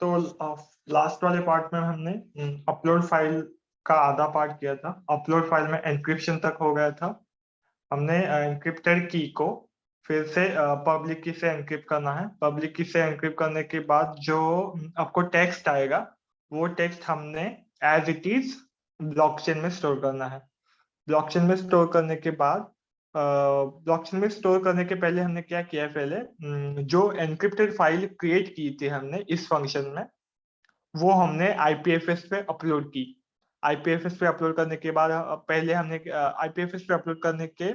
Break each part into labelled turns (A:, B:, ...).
A: तो लास्ट वाले पार्ट में हमने अपलोड फाइल का आधा पार्ट किया था। अपलोड फाइल में एन्क्रिप्शन तक हो गया था। हमने एन्क्रिप्टेड की को फिर से पब्लिक की से एन्क्रिप्ट करना है। पब्लिक की से एन्क्रिप्ट करने के बाद जो आपको टेक्स्ट आएगा वो टेक्स्ट हमने एज इट इज ब्लॉकचेन में स्टोर करना है। ब्लॉकचेन में स्टोर करने के बाद ब्लॉकचेन में स्टोर करने के पहले हमने क्या किया है, पहले जो एन्क्रिप्टेड फाइल क्रिएट की थी हमने इस फंक्शन में, वो हमने आईपीएफएस पे अपलोड की। आईपीएफएस पे अपलोड करने के बाद पहले हमने आईपीएफएस पे अपलोड करने के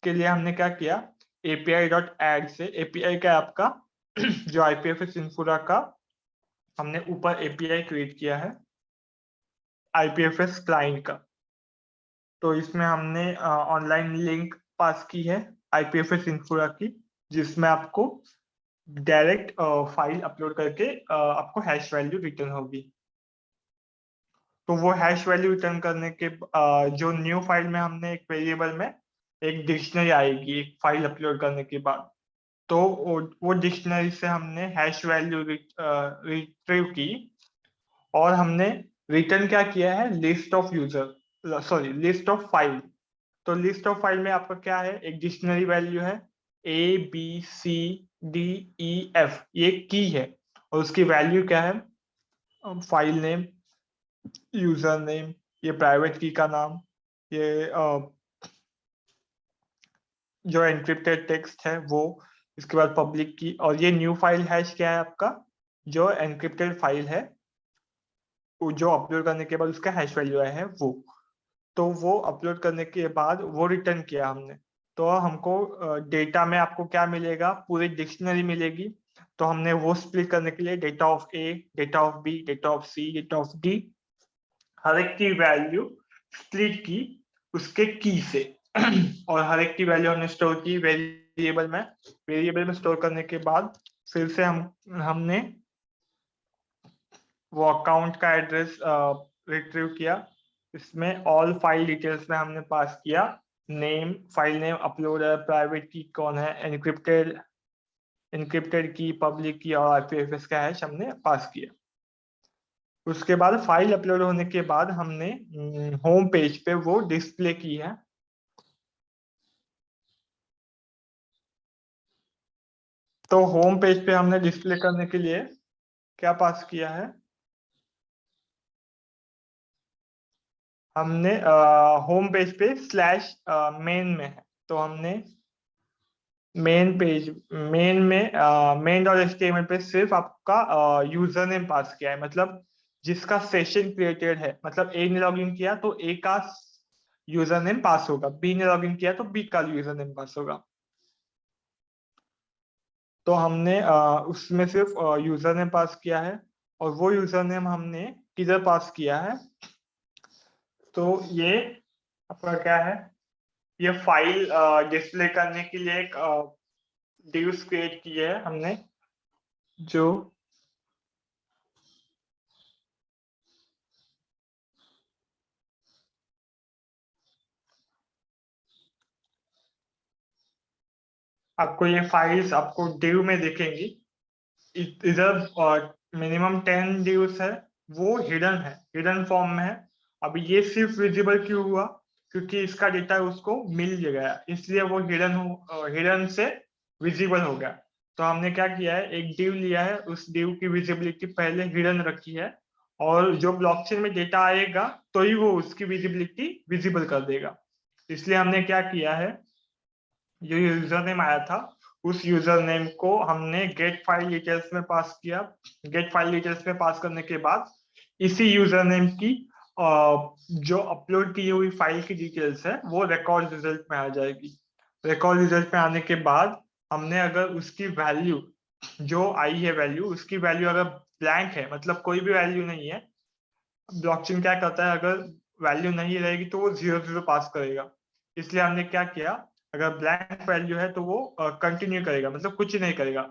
A: लिए हमने क्या किया, एपीआई डॉट एड से, एपीआई का आपका जो आईपीएफएस इन्फोरा का हमने ऊपर एपीआई क्रिएट किया है आईपीएफएस क्लाइंट का। तो इसमें हमने ऑनलाइन लिंक पास की है आईपीएफएस इन्फोरा की, जिसमें आपको डायरेक्ट फाइल अपलोड करके आपको हैश वैल्यू रिटर्न होगी। तो वो हैश वैल्यू रिटर्न करने के जो न्यू फाइल में हमने एक वेरिएबल में एक डिक्शनरी आएगी एक फाइल अपलोड करने के बाद। तो वो डिक्शनरी से हमने हैश वैल्यू रिट्रीव की और हमने रिटर्न क्या किया है, list of user, sorry list of file. तो लिस्ट ऑफ फाइल में आपका क्या है, एक डिक्शनरी वैल्यू है ABCDEF, ये की है और उसकी वैल्यू क्या है, फाइल नेम, यूजर नेम, ये प्राइवेट की का नाम, ये जो एन्क्रिप्टेड टेक्स्ट है वो, इसके बाद पब्लिक की, और ये न्यू फाइल हैश क्या है आपका, जो एन्क्रिप्टेड फाइल है जो अपलोड करने के बाद उसका हैश वैल्यू आया है वो। तो वो अपलोड करने के बाद वो रिटर्न किया हमने। तो हमको डेटा में आपको क्या मिलेगा, पूरी डिक्शनरी मिलेगी। तो हमने वो स्प्लिट करने के लिए data of A, data of B, data of C, data of D, हर एक की वैल्यू स्प्लिट की उसके की से और हर एक की वैल्यू हमने स्टोर की वेरिएबल में। वेरिएबल में स्टोर करने के बाद फिर से हमने वो अकाउंट का एड्रेस रिट्रीव किया। इसमें ऑल फाइल डिटेल्स में हमने पास किया name, file name, uploader, private की कौन है, एन्क्रिप्टेड की, पब्लिक की और आईपीएफएस का हैश हमने पास किया। उसके बाद फाइल अपलोड होने के बाद हमने होम पेज पे वो डिस्प्ले की है। तो होम पेज पे हमने डिस्प्ले करने के लिए क्या पास किया है, हमने होम पेज पे स्लैश मेन में है। तो हमने मेन पेज, मेन में मेन डॉट एचटीएमएल पे सिर्फ आपका यूजर नेम पास किया है, मतलब जिसका सेशन क्रिएटेड है, मतलब ए ने लॉगिन किया तो ए का यूजर नेम पास होगा, बी ने लॉगिन किया तो बी का यूजर नेम पास होगा। तो हमने उसमें सिर्फ यूजर नेम पास किया है और वो यूजर नेम हमने किधर पास किया है, तो ये आपका क्या है, ये फाइल डिस्प्ले करने के लिए एक डिव्स क्रिएट की है हमने, जो आपको ये फाइल्स आपको डिव में दिखेंगी। इधर मिनिमम 10 डिव्स है, वो हिडन है, हिडन फॉर्म में है। अभी ये सिर्फ विजिबल क्यों हुआ, क्योंकि इसका डेटा उसको मिल गया, इसलिए वो हिडन से विजिबल हो गया। तो हमने क्या किया है, एक डिव लिया है, उस डिव की विजिबिलिटी पहले हिडन रखी है और जो ब्लॉकचेन में डेटा आएगा तो ही वो उसकी विजिबिलिटी विजिबल कर देगा। इसलिए हमने क्या किया है, जो यूजर नेम आया था उस यूजर नेम को हमने गेट फाइल डिटेल्स में पास किया। गेट फाइल डिटेल्स में पास करने के बाद इसी यूजर नेम की जो अपलोड की हुई फाइल की डिटेल्स है वो रिकॉर्ड रिजल्ट में आ जाएगी। रिकॉर्ड रिजल्ट में आने के बाद हमने अगर उसकी वैल्यू जो आई है, वैल्यू उसकी वैल्यू अगर ब्लैंक है, मतलब कोई भी वैल्यू नहीं है, ब्लॉकचेन क्या करता है, अगर वैल्यू नहीं रहेगी तो वो 0 0 पास करेगा। इसलिए हमने क्या किया, अगर ब्लैंक वैल्यू है तो वो कंटिन्यू करेगा, मतलब कुछ ही नहीं करेगा,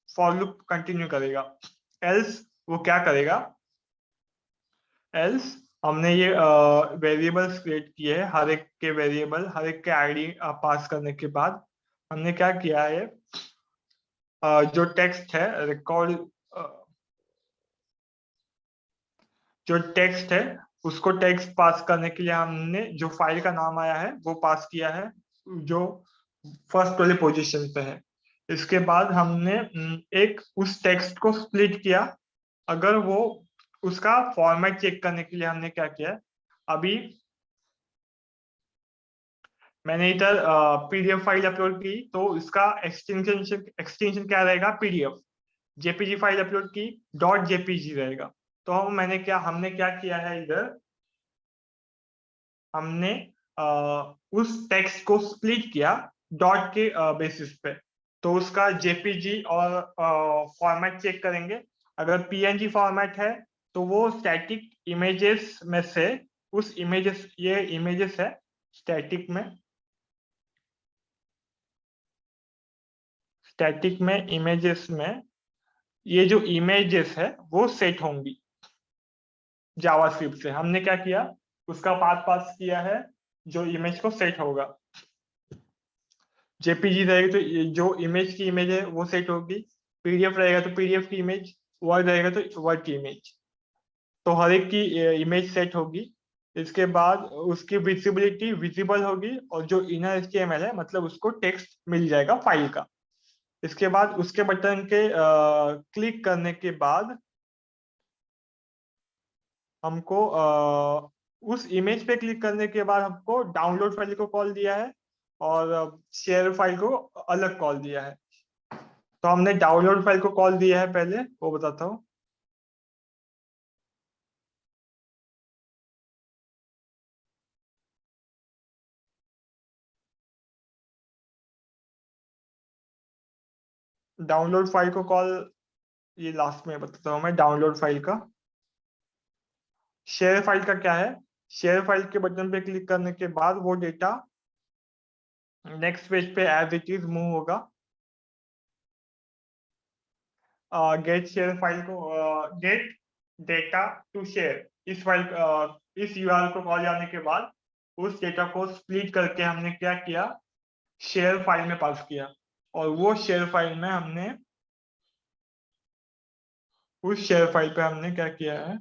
A: फॉर लूप कंटिन्यू करेगा। एल्स वो क्या करेगा, एल्स हमने ये वेरिएबल्स क्रिएट किए हैं, हर एक के वेरिएबल, हर एक के आईडी पास करने के बाद हमने क्या किया है, जो टेक्स्ट है रिकॉर्ड जो टेक्स्ट है उसको टेक्स्ट पास करने के लिए हमने जो फाइल का नाम आया है वो पास किया है, जो फर्स्ट वाली पोजीशन पे है। इसके बाद हमने एक उस टेक्स्ट को स्प्लिट किया। अगर वो उसका फॉर्मेट चेक करने के लिए हमने क्या किया है, अभी मैंने इधर पीडीएफ फाइल अपलोड की, तो इसका एक्सटेंशन क्या रहेगा, पीडीएफ। जेपीजी फाइल अपलोड की, डॉट जेपीजी रहेगा। तो हमने क्या किया है, इधर हमने उस टेक्स्ट को स्प्लिट किया डॉट के बेसिस पे। तो उसका जेपीजी और फॉर्मेट चेक करेंगे। अगर पीएनजी फॉर्मेट है तो वो स्टैटिक इमेजेस में से उस इमेजेस, ये इमेजेस है स्टैटिक में इमेजेस में ये जो इमेजेस है वो सेट होंगी जावास्क्रिप्ट से। हमने क्या किया, उसका पाथ पास किया है जो इमेज को सेट होगा। जेपीजी रहेगी तो जो इमेज की इमेज है वो सेट होगी, पीडीएफ रहेगा तो पीडीएफ की इमेज, वर्ड रहेगा तो वर्ड की इमेज। तो हर एक की इमेज सेट होगी। इसके बाद उसकी विजिबिलिटी विजिबल होगी, और जो इनर एचटीएमएल है मतलब उसको टेक्स्ट मिल जाएगा फाइल का। इसके बाद उसके बटन के क्लिक करने के बाद हमको उस इमेज पे क्लिक करने के बाद हमको डाउनलोड फाइल को कॉल दिया है, और शेयर फाइल को अलग कॉल दिया है। तो हमने डाउनलोड फाइल को कॉल दिया है, पहले वो बताता हूँ। डाउनलोड फाइल को कॉल, ये लास्ट में बताता हूँ मैं डाउनलोड फाइल का। शेयर फाइल का क्या है, शेयर फाइल के बटन पे क्लिक करने के बाद वो डेटा नेक्स्ट पेज पे एज इट इज मूव होगा। गेट शेयर फाइल को, गेट डेटा टू शेयर, इस यूआरएल को कॉल जाने के बाद उस डेटा को स्प्लिट करके हमने क्या किया, शेयर फाइल में पास किया। और वो शेयर फाइल में हमने उस शेयर फाइल पे हमने क्या किया है,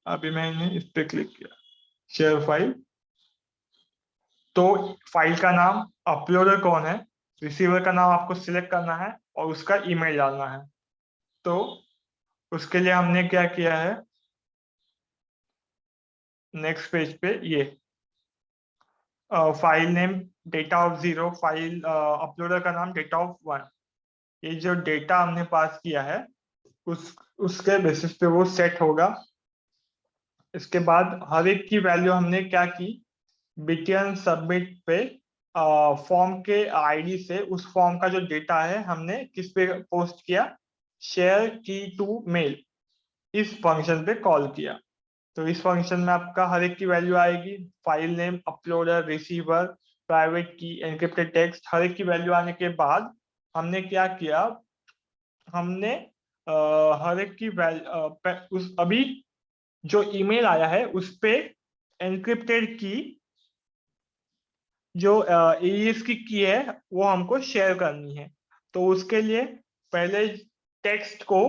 A: अभी मैंने इस पे क्लिक किया शेयर फाइल। तो फाइल का नाम, अपलोडर कौन है, रिसीवर का नाम आपको सिलेक्ट करना है और उसका ईमेल डालना है। तो उसके लिए हमने क्या किया है, नेक्स्ट पेज पे ये file name data of 0, file uploader का नाम डेटा ऑफ 1। ये जो डेटा हमने पास किया है उसके बेसिस पे वो सेट होगा। इसके बाद हर एक की वैल्यू हमने क्या की, बीटीएन सबमिट पे फॉर्म के आईडी से उस फॉर्म का जो डेटा है हमने किस पे पोस्ट किया, शेयर की टू मेल, इस फंक्शन पे कॉल किया। तो इस फंक्शन में आपका हर एक की वैल्यू आएगी, file name, uploader, receiver, private की, एनक्रिप्टेड टेक्स्ट, हर एक की वैल्यू आने के बाद हमने क्या किया, हमने हर एक की उस अभी जो ईमेल आया है उस पे एनक्रिप्टेड की, जो एईएस की है वो हमको शेयर करनी है। तो उसके लिए पहले टेक्स्ट को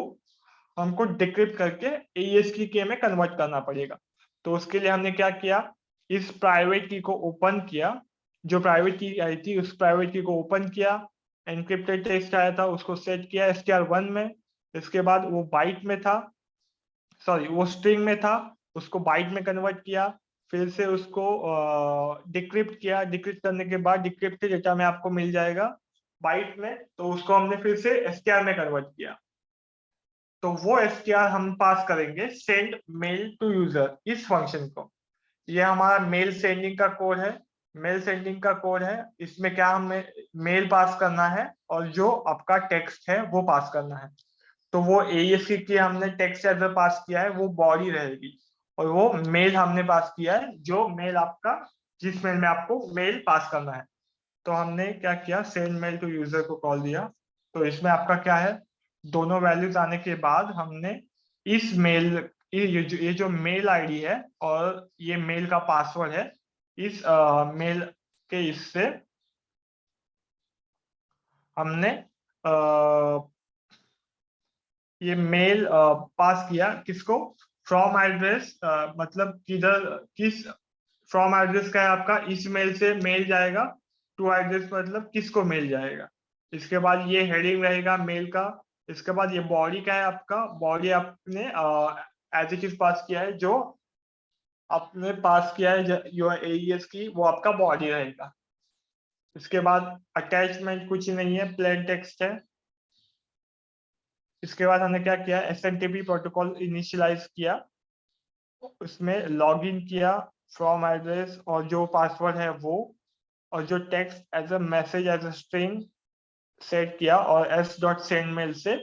A: हमको डिक्रिप्ट करके एईएस की में कन्वर्ट करना पड़ेगा। तो उसके लिए हमने क्या किया, इस प्राइवेट की को ओपन किया, जो प्राइवेट की आई थी उस प्राइवेट की को ओपन किया, एनक्रिप्टेड टेक्स्ट आया था उसको सेट किया str1 में। इसके बाद वो बाइट में था, सॉरी वो स्ट्रिंग में था, उसको बाइट में कन्वर्ट किया, फिर से उसको डिक्रिप्ट किया। डिक्रिप्ट करने के बाद डिक्रिप्टेड डेटा में आपको मिल जाएगा बाइट में, तो उसको हमने फिर से str में कन्वर्ट किया। तो वो str हम पास करेंगे सेंड मेल टू यूजर, इस फंक्शन को। ये हमारा मेल सेंडिंग का कोड है, मेल सेंडिंग का कोड है। इसमें क्या हमें मेल पास करना है और जो आपका टेक्स्ट है वो पास करना है। तो वो एईएस की हमने टेक्स्ट एरर पास किया है वो बॉडी रहेगी, और वो मेल हमने पास किया है जो मेल आपका, जिस मेल में आपको मेल पास करना है। तो हमने क्या किया, सेंड मेल टू यूजर को कॉल दिया। तो इसमें आपका क्या है, दोनों वैल्यूज आने के बाद हमने इस मेल, ये जो मेल आईडी है और ये मेल का पासवर्ड है, इस मेल के इससे हमने ये मेल पास किया किसको, फ्रॉम एड्रेस मतलब किस फ्रॉम एड्रेस का है आपका, इस मेल से मेल जाएगा, टू एड्रेस मतलब किसको मेल जाएगा। इसके बाद ये हेडिंग रहेगा मेल का। इसके बाद ये बॉडी का है आपका, बॉडी आपने एज इट इज पास किया है, जो आपने पास किया है योर एईएस की, वो आपका बॉडी रहेगा। इसके बाद अटैचमेंट कुछ नहीं है, प्लेन टेक्स्ट है। इसके बाद हमने क्या किया, एसएमटीपी प्रोटोकॉल इनिशियलाइज किया, उसमें लॉगिन किया, फ्रॉम एड्रेस और जो पासवर्ड है वो, और जो text as a message as a string set किया, और s.send मेल से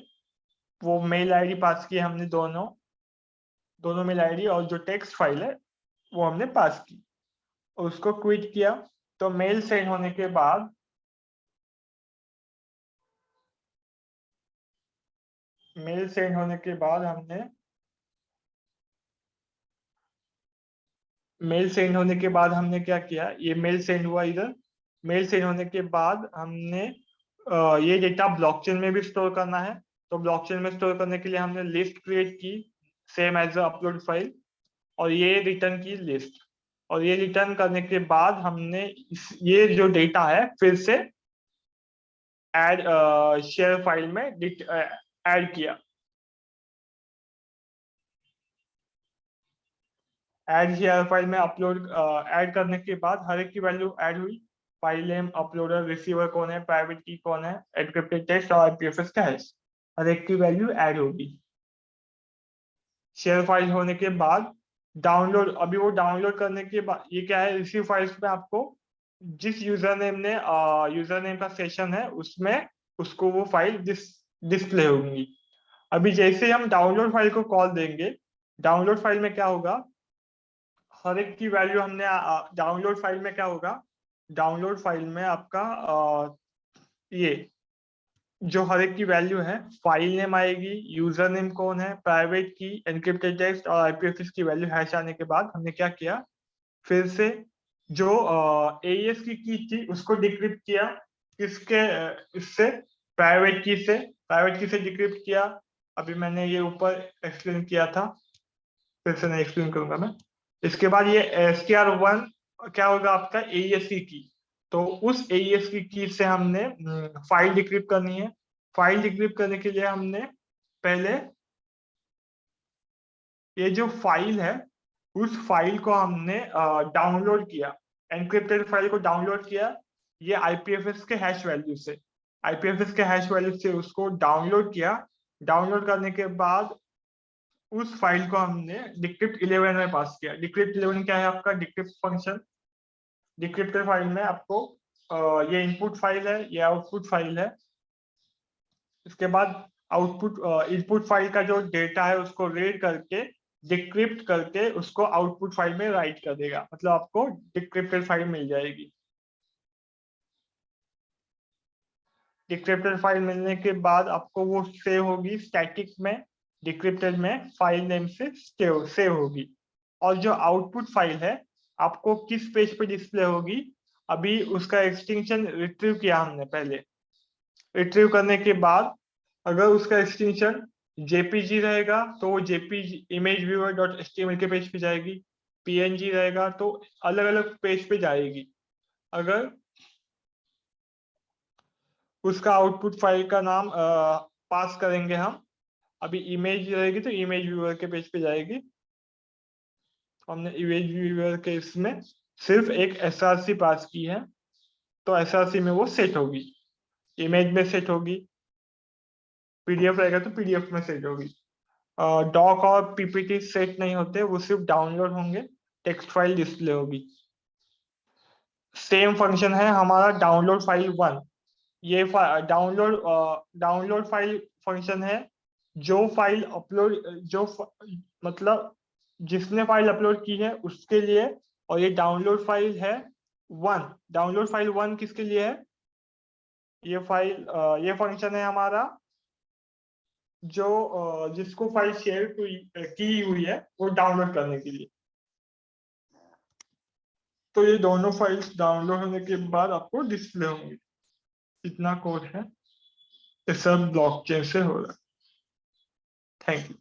A: वो मेल आईडी पास की हमने, दोनों मेल आईडी और जो टेक्स्ट फाइल है वो हमने पास की, और उसको क्विट किया। तो मेल सेंड होने के बाद हमने क्या किया, ये मेल सेंड हुआ इधर। मेल सेंड होने के बाद हमने ये डेटा ब्लॉकचेन में भी स्टोर करना है। तो ब्लॉकचेन में स्टोर करने के लिए हमने लिस्ट क्रिएट की, सेम एज अपलोड फाइल, और ये रिटर्न की लिस्ट। और ये रिटर्न करने के बाद हमने ये जो डेटा है फिर से ऐड शेयर फाइल में ऐड किया। ऐड शेयर फाइल में अपलोड ऐड करने के बाद हर एक की वैल्यू ऐड हुई। फाइल नेम, अपलोडर, रिसीवर कौन है, प्राइवेट की कौन है, एनक्रिप्टेड टेक्स्ट और आईपीएफएस का है, हर एक की वैल्यू ऐड होगी। शेयर फाइल होने के बाद डाउनलोड, अभी वो डाउनलोड करने के बाद ये क्या है, रिसीव फाइल्स में आपको जिस यूजर नेम का सेशन है उसमें उसको वो फाइल डिस्प्ले होंगी। अभी जैसे हम डाउनलोड फाइल को कॉल देंगे, डाउनलोड फाइल में क्या होगा, हर एक की वैल्यू हमने डाउनलोड फाइल में क्या होगा, डाउनलोड फाइल में आपका ये जो हर एक की वैल्यू है, फाइल नेम आएगी, यूजर नेम कौन है, प्राइवेट की, एनक्रिप्टेड टेक्स्ट और आईपीएफएस की वैल्यू हैश आने के बाद हमने क्या किया, फिर से जो एईएस की थी उसको डिक्रिप्ट किया, किसके इससे, प्राइवेट की से डिक्रिप्ट किया। अभी मैंने ये ऊपर एक्सप्लेन किया था, फिर से नहीं एक्सप्लेन करूंगा मैं। इसके बाद ये str1 क्या होगा आपका, एईएस की। तो उस एईएस की से हमने फाइल डिक्रिप्ट करनी है। फाइल डिक्रिप्ट करने के लिए हमने पहले ये जो फाइल है उस फाइल को हमने डाउनलोड किया, एनक्रिप्टेड फाइल को डाउनलोड किया, ये आईपीएफएस के हैश वैल्यू से, उसको डाउनलोड किया। डाउनलोड करने के बाद उस फाइल को हमने डिक्रिप्ट 11 में पास किया। डिक्रिप्ट 11 क्या है आपका, डिक्रिप्ट फंक्शन। डिक्रिप्टेड फाइल में आपको ये इनपुट फाइल है, ये आउटपुट फाइल है। इसके बाद इनपुट फाइल का जो डेटा है उसको रीड करके डिक्रिप्ट करके उसको आउटपुट फाइल में राइट कर देगा, मतलब आपको डिक्रिप्टेड फाइल मिल जाएगी। डिक्रिप्टेड फाइल मिलने के बाद आपको वो सेव होगी स्टैटिक में, डिक्रिप्टेड में फाइल नेम से सेव होगी। और जो आउटपुट फाइल है आपको किस पेज पे डिस्प्ले होगी, अभी उसका एक्सटेंशन रिट्रीव किया हमने पहले। रिट्रीव करने के बाद अगर उसका एक्सटेंशन जेपीजी रहेगा तो वो JPG image viewer dot HTML के पेज पे जाएगी, पीएनजी रहेगा तो अलग अलग पेज पे जाएगी। अगर उसका आउटपुट फाइल का नाम पास करेंगे हम, अभी इमेज रहेगी तो इमेज व्यूअर के पेज पे जाएगी। हमने इमेज व्यूअर के इसमें सिर्फ एक एसआरसी पास की है, तो एसआरसी में वो सेट होगी, इमेज में सेट होगी, पीडीएफ रहेगा तो पीडीएफ में सेट होगी। डॉक और पीपीटी सेट नहीं होते, वो सिर्फ डाउनलोड होंगे, टेक्स्ट फाइल डिस्प्ले होगी। सेम फंक्शन है हमारा डाउनलोड फाइल 1। ये डाउनलोड फाइल फंक्शन है, जो फाइल अपलोड मतलब जिसने फाइल अपलोड की है उसके लिए। और ये डाउनलोड फाइल है 1, डाउनलोड फाइल 1 किसके लिए है, ये फंक्शन है हमारा जो जिसको फाइल शेयर की हुई है वो डाउनलोड करने के लिए। तो ये दोनों फाइल्स डाउनलोड होने के बाद आपको डिस्प्ले होंगी। इतना कोड है, ये सब ब्लॉकचेन से हो रहा है। Thank you.